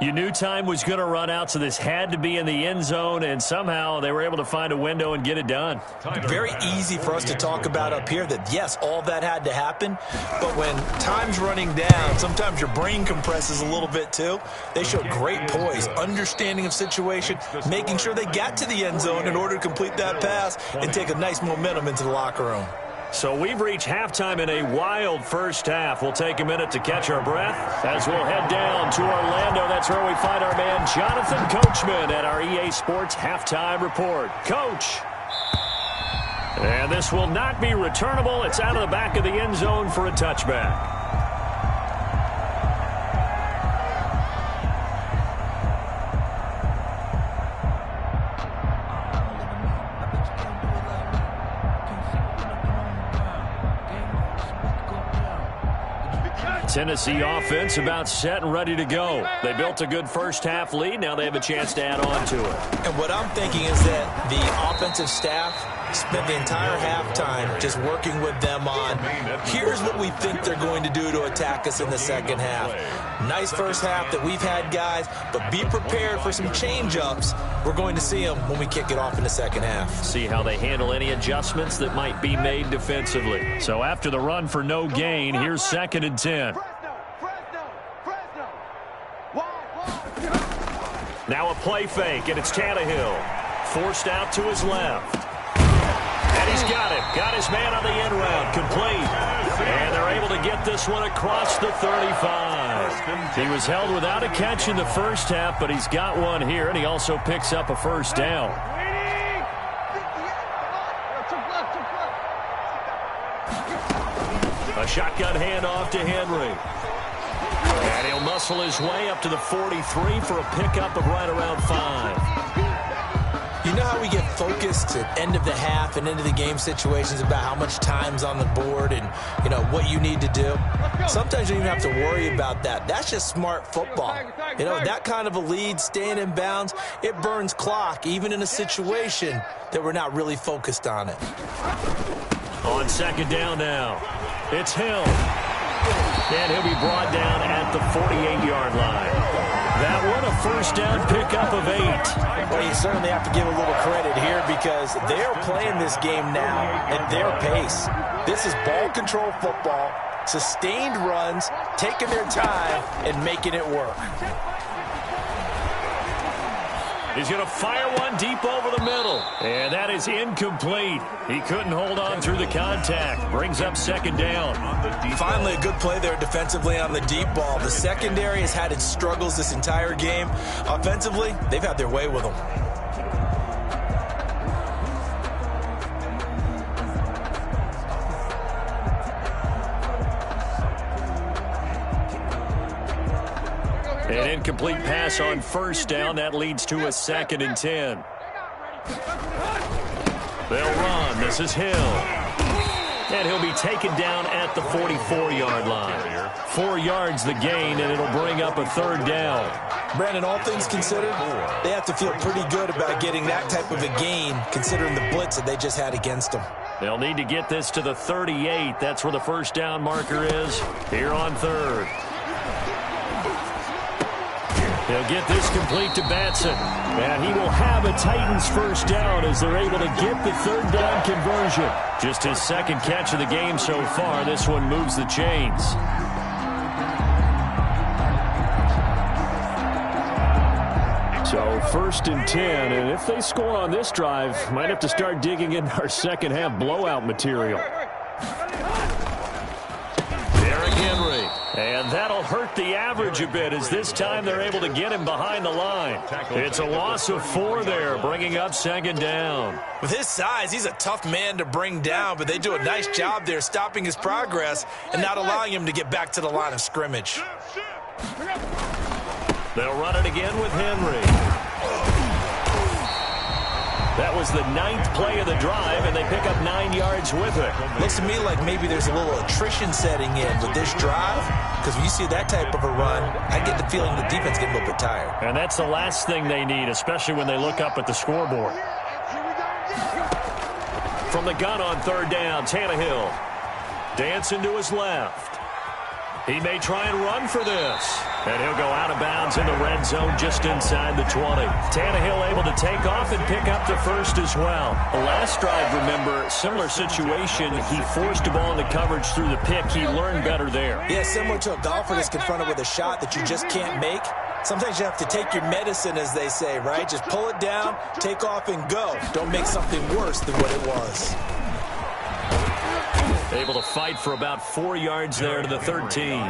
You knew time was going to run out, so this had to be in the end zone, and somehow they were able to find a window and get it done. Very easy for us to talk about up here that, yes, all that had to happen, but when time's running down, sometimes your brain compresses a little bit too. They showed great poise, understanding of situation, making sure they got to the end zone in order to complete that pass and take a nice momentum into the locker room. So we've reached halftime in a wild first half. We'll take a minute to catch our breath as we'll head down to Orlando. That's where we find our man Jonathan Coachman at our EA Sports Halftime Report. Coach. And this will not be returnable. It's out of the back of the end zone for a touchback. Tennessee offense about set and ready to go. They built a good first half lead. Now they have a chance to add on to it. And what I'm thinking is that the offensive staff spent the entire halftime just working with them on, here's what we think they're going to do to attack us in the second half. Nice first half that we've had, guys, but be prepared for some change-ups. We're going to see them when we kick it off in the second half. See how they handle any adjustments that might be made defensively. So after the run for no gain, here's second and 10. Now a play fake, and it's Tannehill. Forced out to his left. And he's got it. Got his man on the end route. Complete. And they're able to get this one across the 35. He was held without a catch in the first half, but he's got one here, and he also picks up a first down. A shotgun handoff to Henry. And he'll muscle his way up to the 43 for a pickup of right around 5. You know how we get focused at end of the half and into the game situations about how much time's on the board and, you know, what you need to do? Sometimes you don't even have to worry about that. That's just smart football. You know, that kind of a lead, staying in bounds, it burns clock, even in a situation that we're not really focused on it. On second down now, it's Hill. And he'll be brought down at the 48-yard line. That one, a first down pickup of 8. Well, you certainly have to give a little credit here because they're playing this game now at their pace. This is ball control football, sustained runs, taking their time, and making it work. He's going to fire one deep over the middle. And that is incomplete. He couldn't hold on through the contact. Brings up second down. Finally, a good play there defensively on the deep ball. The secondary has had its struggles this entire game. Offensively, they've had their way with them. An incomplete pass on first down. That leads to a 2nd and 10. They'll run. This is Hill. And he'll be taken down at the 44-yard line. 4 yards the gain, and it'll bring up a 3rd down. Brandon, all things considered, they have to feel pretty good about getting that type of a gain, considering the blitz that they just had against them. They'll need to get this to the 38. That's where the first down marker is here on 3rd. He'll get this complete to Batson. And he will have a Titans first down as they're able to get the 3rd down conversion. Just his 2nd catch of the game so far. This one moves the chains. So 1st and 10, and if they score on this drive, might have to start digging in our second half blowout material. Derrick Henry, and that'll hurt the average a bit as this time they're able to get him behind the line. It's a loss of 4 there, bringing up 2nd down. With his size, he's a tough man to bring down, but they do a nice job there stopping his progress and not allowing him to get back to the line of scrimmage. They'll run it again with Henry. That was the 9th play of the drive, and they pick up 9 yards with it. Looks to me like maybe there's a little attrition setting in with this drive, because when you see that type of a run, I get the feeling the defense getting a little bit tired. And that's the last thing they need, especially when they look up at the scoreboard. From the gun on 3rd down, Tannehill. Dancing to his left. He may try and run for this. And he'll go out of bounds in the red zone just inside the 20. Tannehill able to take off and pick up the first as well. The last drive, remember, similar situation. He forced the ball into coverage through the pick. He learned better there. Yeah, similar to a golfer that's confronted with a shot that you just can't make. Sometimes you have to take your medicine, as they say, right? Just pull it down, take off, and go. Don't make something worse than what it was. Able to fight for about 4 yards there to the 13.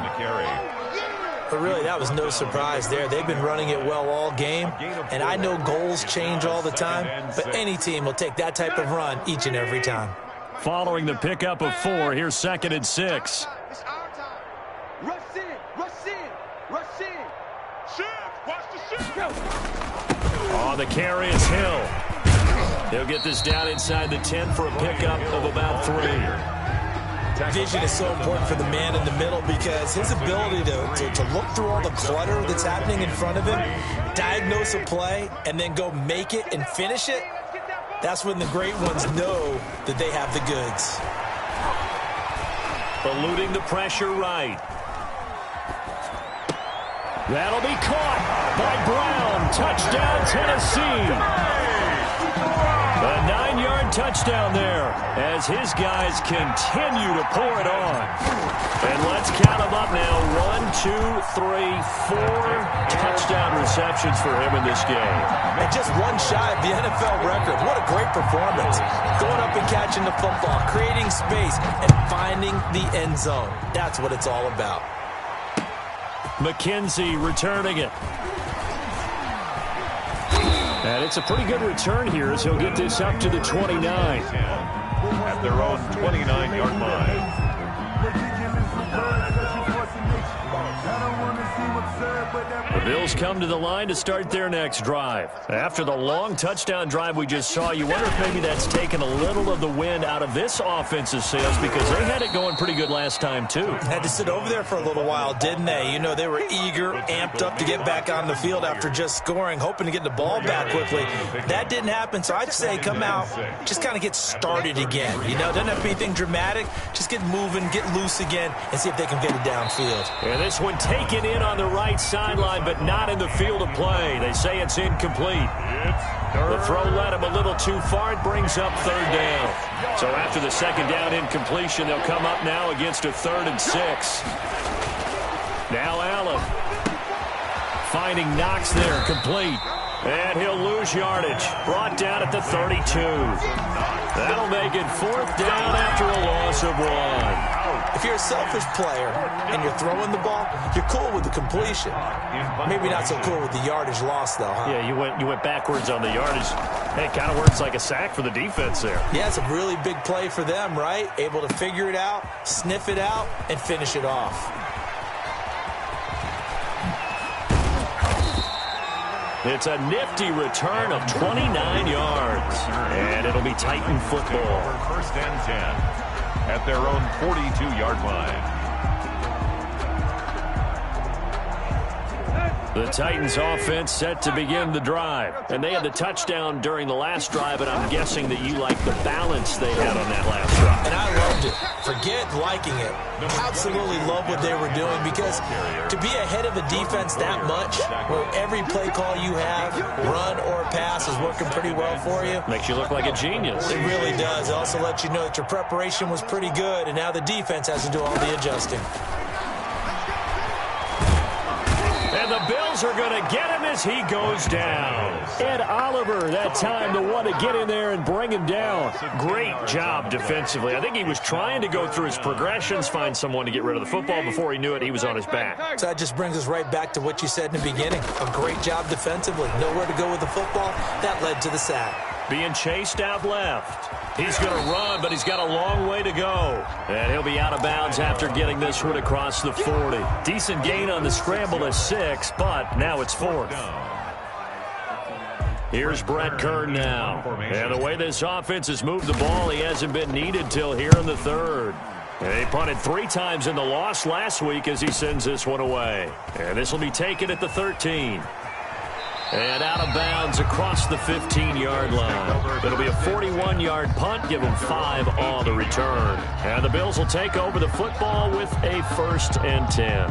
But really, that was no surprise there. They've been running it well all game, and I know goals change all the time, but any team will take that type of run each and every time. Following the pickup of 4, here's 2nd and 6. It's our time. Rush in, rush in, rush in. Shift, watch the shift. On the carry is Hill. He'll get this down inside the 10 for a pickup of about 3. Vision is so important for the man in the middle because his ability to look through all the clutter that's happening in front of him, diagnose a play, and then go make it and finish it, that's when the great ones know that they have the goods. Eluding the pressure right. That'll be caught by Brown. Touchdown, Tennessee. A 9-yard touchdown there as his guys continue to pour it on. And let's count them up now. 1, 2, 3, 4 touchdown receptions for him in this game. And just one shy of the NFL record. What a great performance. Going up and catching the football, creating space, and finding the end zone. That's what it's all about. McKenzie returning it. And it's a pretty good return here as he'll get this up to the 29. At their own 29-yard line. The Bills come to the line to start their next drive. After the long touchdown drive we just saw, you wonder if maybe that's taken a little of the wind out of this offensive sails because they had it going pretty good last time too. Had to sit over there for a little while, didn't they? You know, they were eager, amped up to get back on the field after just scoring, hoping to get the ball back quickly. That didn't happen, so I'd say come out, just kind of get started again. You know, doesn't have to be anything dramatic. Just get moving, get loose again, and see if they can get it downfield. And this one taken in on the right sideline, but not in the field of play. They say it's incomplete. The throw led him a little too far. It brings up 3rd down. So after the 2nd down incompletion, they'll come up now against a 3rd and 6. Now Allen finding Knox there, complete. And he'll lose yardage. Brought down at the 32. That'll make it 4th down after a loss of 1. If you're a selfish player and you're throwing the ball, you're cool with the completion. Maybe not so cool with the yardage loss, though, huh? Yeah, you went backwards on the yardage. Hey, it kind of works like a sack for the defense there. Yeah, it's a really big play for them, right? Able to figure it out, sniff it out, and finish it off. It's a nifty return of 29 yards. And it'll be Titan football. First and 10 at their own 42-yard line. The Titans offense set to begin the drive. And they had the touchdown during the last drive, and I'm guessing that you like the balance they had on that last drive. And I loved it. Forget liking it. Absolutely love what they were doing, because to be ahead of a defense that much, where every play call you have, run or pass, is working pretty well for you. Makes you look like a genius. It really does. It also lets you know that your preparation was pretty good, and now the defense has to do all the adjusting. And the Bills are going to get him as he goes down. Ed Oliver, that time, the one to get in there and bring him down. Great job defensively. I think he was trying to go through his progressions, find someone to get rid of the football. Before he knew it, he was on his back. So that just brings us right back to what you said in the beginning. A great job defensively. Nowhere to go with the football. That led to the sack. Being chased out left. He's going to run, but he's got a long way to go. And he'll be out of bounds after getting this one across the 40. Decent gain on the scramble is 6, but now it's 4th. Here's Brett Kern now. And the way this offense has moved the ball, he hasn't been needed till here in the 3rd. And he punted 3 times in the loss last week as he sends this one away. And this will be taken at the 13. And out of bounds across the 15-yard line. It'll be a 41-yard punt, give him 5 on the return. And the Bills will take over the football with a 1st and 10.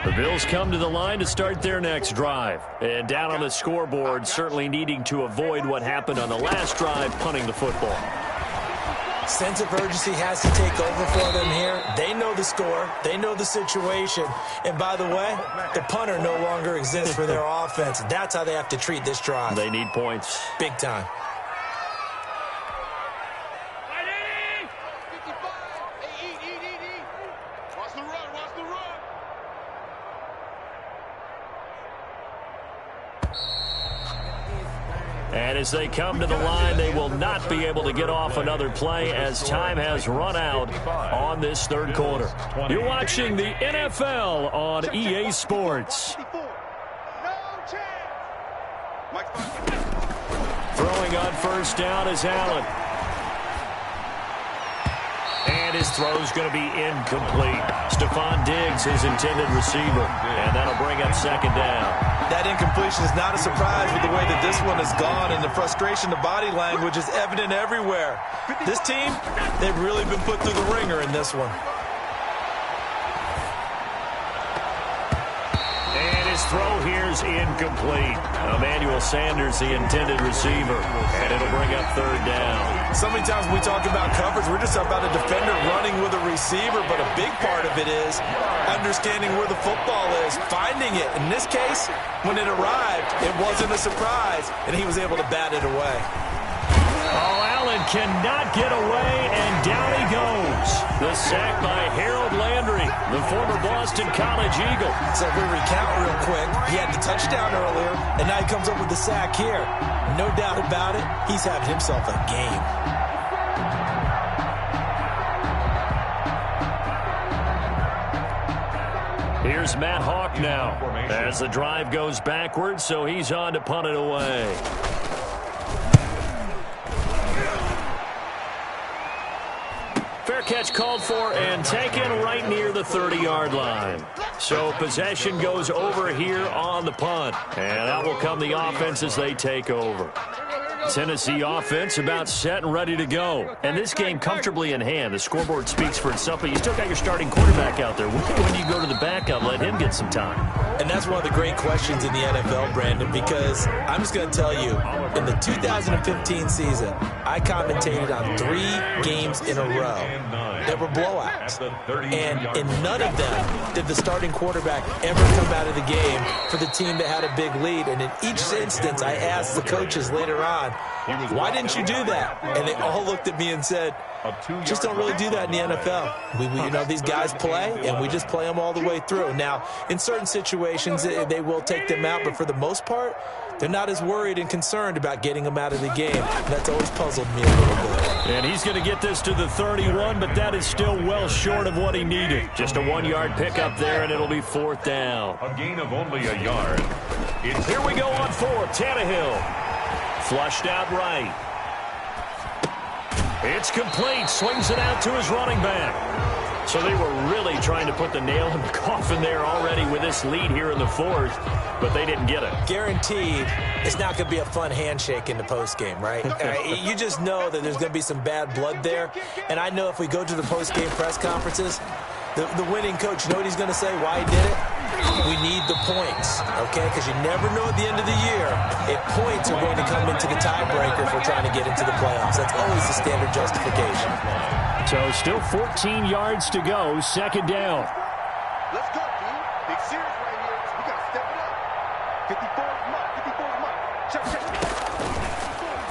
The Bills come to the line to start their next drive. And down on the scoreboard, certainly needing to avoid what happened on the last drive, punting the football. Sense of urgency has to take over for them here. They know the score. They know the situation. And by the way, the punter no longer exists for their offense. That's how they have to treat this drive. They need points. Big time. Watch the run, watch the run. And as they come to the line, they will not be able to get off another play as time has run out on this 3rd quarter. You're watching the NFL on EA Sports. Throwing on 1st down is Allen. And his throw's going to be incomplete. Stephon Diggs, his intended receiver. And that'll bring up 2nd down. That incompletion is not a surprise with the way that this one has gone, and the frustration, the body language is evident everywhere. This team, they've really been put through the ringer in this one. And his throw here's incomplete. Emmanuel Sanders, the intended receiver. And it'll bring up 3rd down. So many times when we talk about coverage, we're just about a defender running with a receiver, but a big part of it is understanding where the football is, finding it. In this case, when it arrived, it wasn't a surprise, and he was able to bat it away. Oh, Allen cannot get away, and down he goes. The sack by Harold Landry, the former Boston College Eagle. So if we recount real quick, he had the touchdown earlier, and now he comes up with the sack here. No doubt about it, he's having himself a game. Here's Matt Hawk now as the drive goes backwards, so he's on to punt it away. Fair catch called for and taken right near the 30-yard line. So possession goes over here on the punt. And that will come the offense as they take over. Tennessee offense about set and ready to go. And this game comfortably in hand. The scoreboard speaks for itself, but you still got your starting quarterback out there. When do you go to the backup, let him get some time? And that's one of the great questions in the NFL, Brandon, because I'm just going to tell you, in the 2015 season, I commentated on 3 games in a row that were blowouts. And in none of them did the starting quarterback ever come out of the game for the team that had a big lead. And in each instance, I asked the coaches later on, why didn't you do that? And they all looked at me and said, Just don't really do that in the NFL. You know, these guys play, and we just play them all the way through. Now, in certain situations, they will take them out, but for the most part, they're not as worried and concerned about getting them out of the game. That's always puzzled me a little bit. And he's going to get this to the 31, but that is still well short of what he needed. Just a 1-yard pickup there, and it'll be 4th down. A gain of only a yard. Here we go on 4th. Tannehill. Flushed out right. It's complete. Swings it out to his running back. So they were really trying to put the nail in the coffin there already with this lead here in the 4th, but they didn't get it. Guaranteed, it's not going to be a fun handshake in the postgame, right? You just know that there's going to be some bad blood there. And I know if we go to the postgame press conferences, the winning coach, you know what he's going to say, why he did it? We need the points, okay? Because you never know at the end of the year if points are going to come into the tiebreaker if we're trying to get into the playoffs. That's always the standard justification. So still 14 yards to go, 2nd down. Let's go, team. Big series right here. We got to step it up. 54's mark. 54's mark. Check.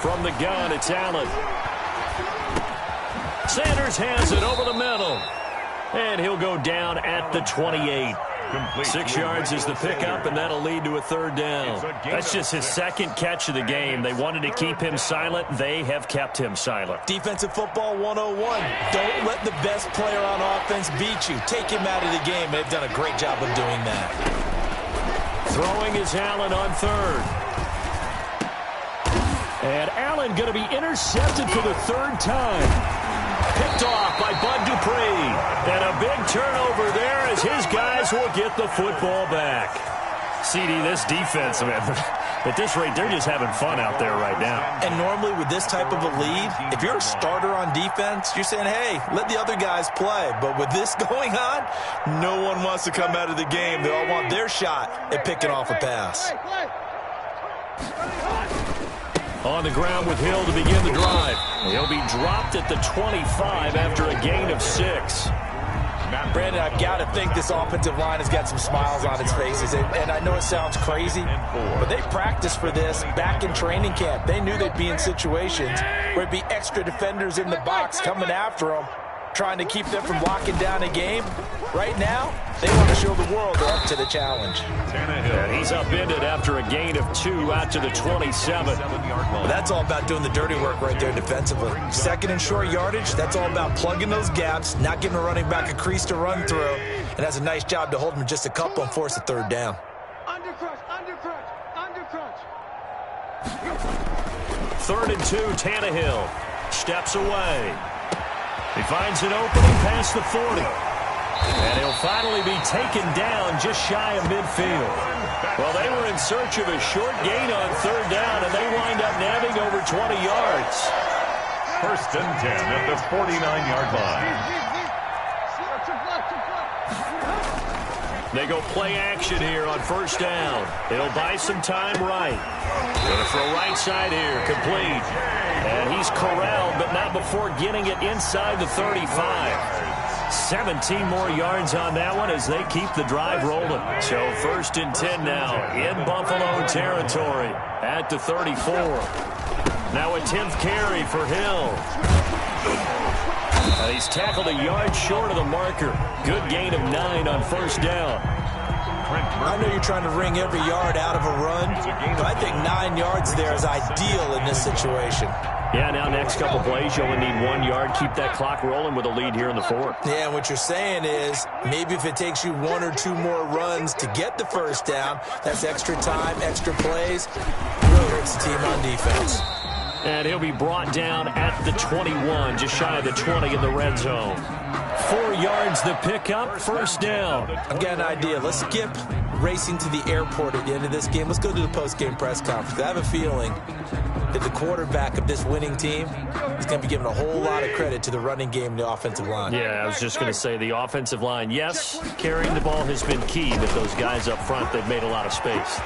From the gun, it's Allen. Sanders has it over the middle. And he'll go down at the 28. 6 yards is the pickup, and that'll lead to a 3rd down. That's just his 2nd catch of the game. They wanted to keep him silent. They have kept him silent. Defensive football 101. Don't let the best player on offense beat you. Take him out of the game. They've done a great job of doing that. Throwing is Allen on 3rd. And Allen going to be intercepted for the 3rd time. Picked off by Bud Dupree. And a big turnover there as his guys will get the football back. CD, this defense, man, at this rate, they're just having fun out there right now. And normally with this type of a lead, if you're a starter on defense, you're saying, hey, let the other guys play. But with this going on, no one wants to come out of the game. They all want their shot at picking off a pass. On the ground with Hill to begin the drive. He'll be dropped at the 25 after a gain of 6. Brandon, I've got to think this offensive line has got some smiles on its faces. And I know it sounds crazy, but they practiced for this back in training camp. They knew they'd be in situations where it'd be extra defenders in the box coming after them, trying to keep them from locking down a game. Right now, they want to show the world they're up to the challenge. And he's upended after a gain of 2 out to the 27. Well, that's all about doing the dirty work right there defensively. 2nd and short yardage, that's all about plugging those gaps, not giving a running back a crease to run through, and that's a nice job to hold him just a couple and force a 3rd down. Undercrunch. 3rd and 2, Tannehill steps away. He finds an opening past the 40. And he'll finally be taken down just shy of midfield. Well, they were in search of a short gain on 3rd down, and they wind up nabbing over 20 yards. 1st and 10 at the 49-yard line. They go play action here on 1st down. It'll buy some time right. Going to throw right side here, complete. And he's corralled, but not before getting it inside the 35. 17 more yards on that one as they keep the drive rolling. So 1st and 10 now in Buffalo territory at the 34. Now a 10th carry for Hill. And he's tackled a yard short of the marker. Good gain of 9 on 1st down. I know you're trying to wring every yard out of a run, but I think 9 yards there is ideal in this situation. Yeah, now next couple plays, you only need 1 yard. Keep that clock rolling with a lead here in the 4th. Yeah, and what you're saying is maybe if it takes you 1 or 2 more runs to get the 1st down, that's extra time, extra plays. Really hurts the team on defense. And he'll be brought down at the 21, just shy of the 20 in the red zone. 4 yards the pickup, 1st down. I've got an idea. Let's skip racing to the airport at the end of this game. Let's go to the post-game press conference. I have a feeling that the quarterback of this winning team is going to be giving a whole lot of credit to the running game and the offensive line. Yeah, I was just going to say the offensive line, yes, carrying the ball has been key, but those guys up front, they've made a lot of space.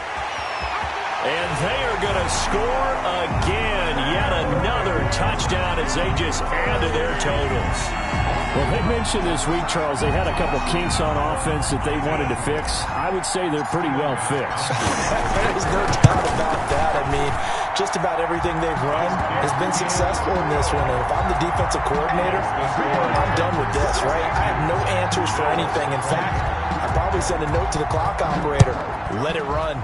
And they are going to score again. Yet another touchdown as they just add to their totals. Well, they mentioned this week, Charles, they had a couple kinks on offense that they wanted to fix. I would say they're pretty well fixed. There's no doubt about that. I mean, just about everything they've run has been successful in this one. And if I'm the defensive coordinator, I'm done with this, right? I have no answers for anything. In fact, I'd probably send a note to the clock operator. Let it run.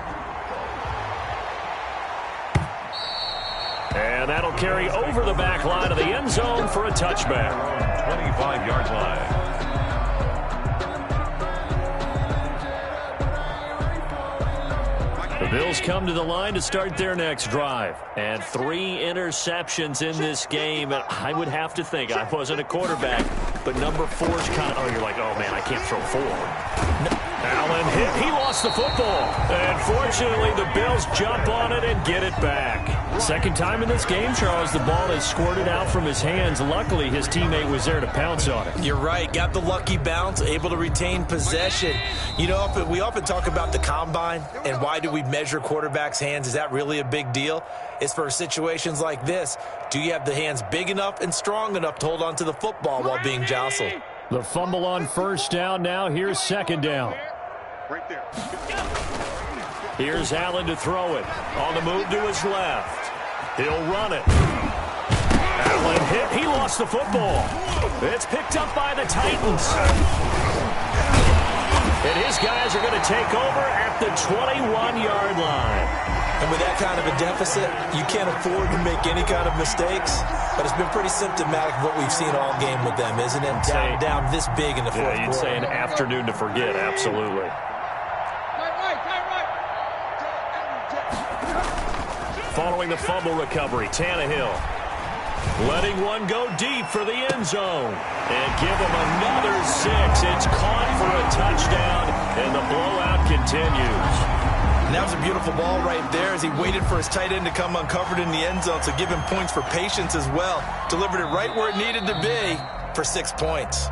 And that'll carry over the back line of the end zone for a touchback. 25-yard line. The Bills come to the line to start their next drive. And 3 interceptions in this game. And I would have to think, I wasn't a quarterback, but number 4's kind of, you're like, oh, man, I can't throw 4. Allen hit. He lost the football. And fortunately, the Bills jump on it and get it back. Second time in this game, Charles, the ball has squirted out from his hands. Luckily, his teammate was there to pounce on it. You're right. Got the lucky bounce, able to retain possession. You know, we often talk about the combine and why do we measure quarterbacks' hands. Is that really a big deal? It's for situations like this. Do you have the hands big enough and strong enough to hold on to the football while being jostled? The fumble on first down now. Here's second down. Right there. Here's Allen to throw it. On the move to his left. He'll run it. Allen hit. He lost the football. It's picked up by the Titans. And his guys are going to take over at the 21-yard line. And with that kind of a deficit, you can't afford to make any kind of mistakes. But it's been pretty symptomatic of what we've seen all game with them, isn't it? Down this big in the fourth quarter. You'd say an afternoon to forget, absolutely. Following the fumble recovery, Tannehill letting one go deep for the end zone. And give him another 6. It's caught for a touchdown, and the blowout continues. And that was a beautiful ball right there as he waited for his tight end to come uncovered in the end zone, so give him points for patience as well. Delivered it right where it needed to be for 6 points.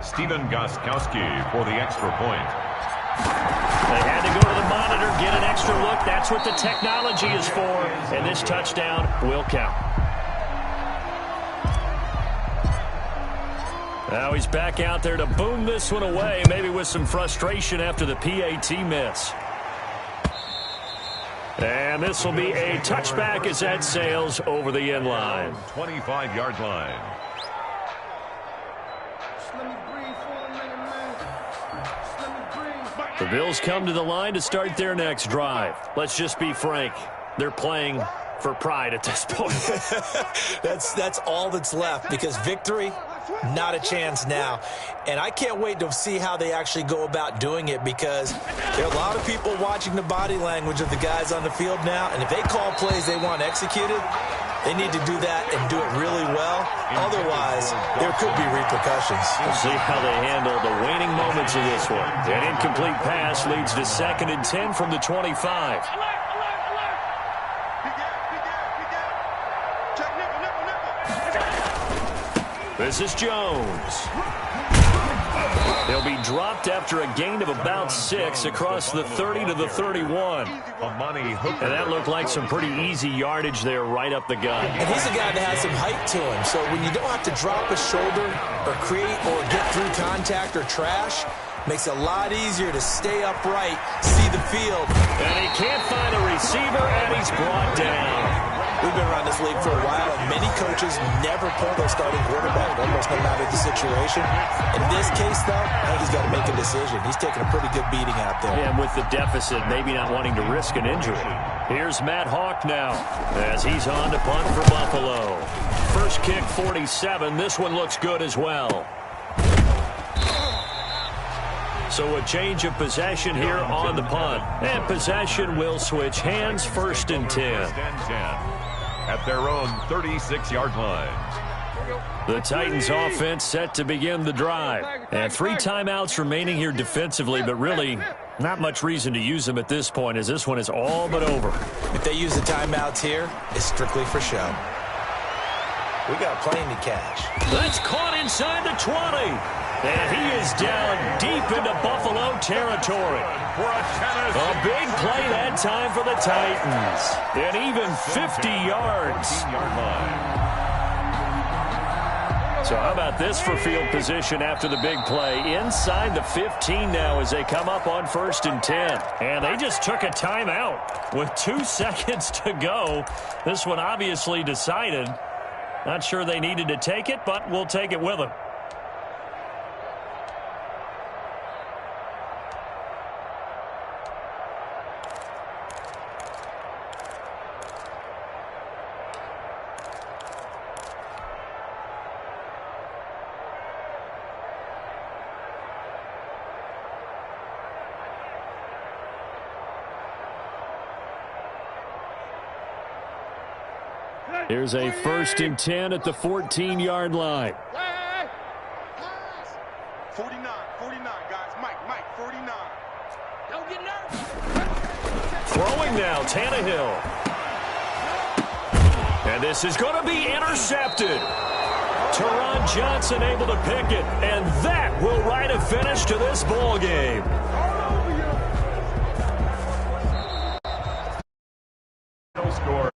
Steven Gostkowski for the extra point. They had to go to the monitor, get an extra look. That's what the technology is for. And this touchdown will count. Now he's back out there to boom this one away, maybe with some frustration after the PAT miss. And this will be a touchback as that sails over the end line. 25-yard line. The Bills come to the line to start their next drive. Let's just be frank. They're playing for pride at this point. That's all that's left, because victory, not a chance now. And I can't wait to see how they actually go about doing it, because there are a lot of people watching the body language of the guys on the field now, and if they call plays they want executed, they need to do that and do it really well. Otherwise, there could be repercussions. We'll see how they handle the waning moments of this one. An incomplete pass leads to 2nd and 10 from the 25. This is Jones. He'll be dropped after a gain of about 6 across the 30 to the 31. And that looked like some pretty easy yardage there right up the gut. And he's a guy that has some height to him. So when you don't have to drop a shoulder or create or get through contact or trash, makes it a lot easier to stay upright, see the field. And he can't find a receiver, and he's brought down. We've been around this league for a while, and many coaches never pull their starting quarterback, almost no matter the situation. In this case, though, I think he's got to make a decision. He's taking a pretty good beating out there. Yeah, and with the deficit, maybe not wanting to risk an injury. Here's Matt Hawk now as he's on to punt for Buffalo. First kick, 47. This one looks good as well. So a change of possession here on the punt. And possession will switch hands, 1st and 10. At their own 36-yard line. The Titans offense set to begin the drive. And 3 timeouts remaining here defensively, but really not much reason to use them at this point, as this one is all but over. If they use the timeouts here, it's strictly for show. We got a plane to catch. That's caught inside the 20. And he is down deep into Buffalo territory. A big play that time for the Titans. And even 50 yards. So how about this for field position after the big play? Inside the 15 now as they come up on 1st and 10. And they just took a timeout with 2 seconds to go. This one obviously decided. Not sure they needed to take it, but we'll take it with them. Here's a 1st and 10 at the 14-yard line. 49, guys. Mike, 49. Don't get nervous. Throwing now, Tannehill. And this is going to be intercepted. Teron Johnson able to pick it, and that will write a finish to this ball game. No score.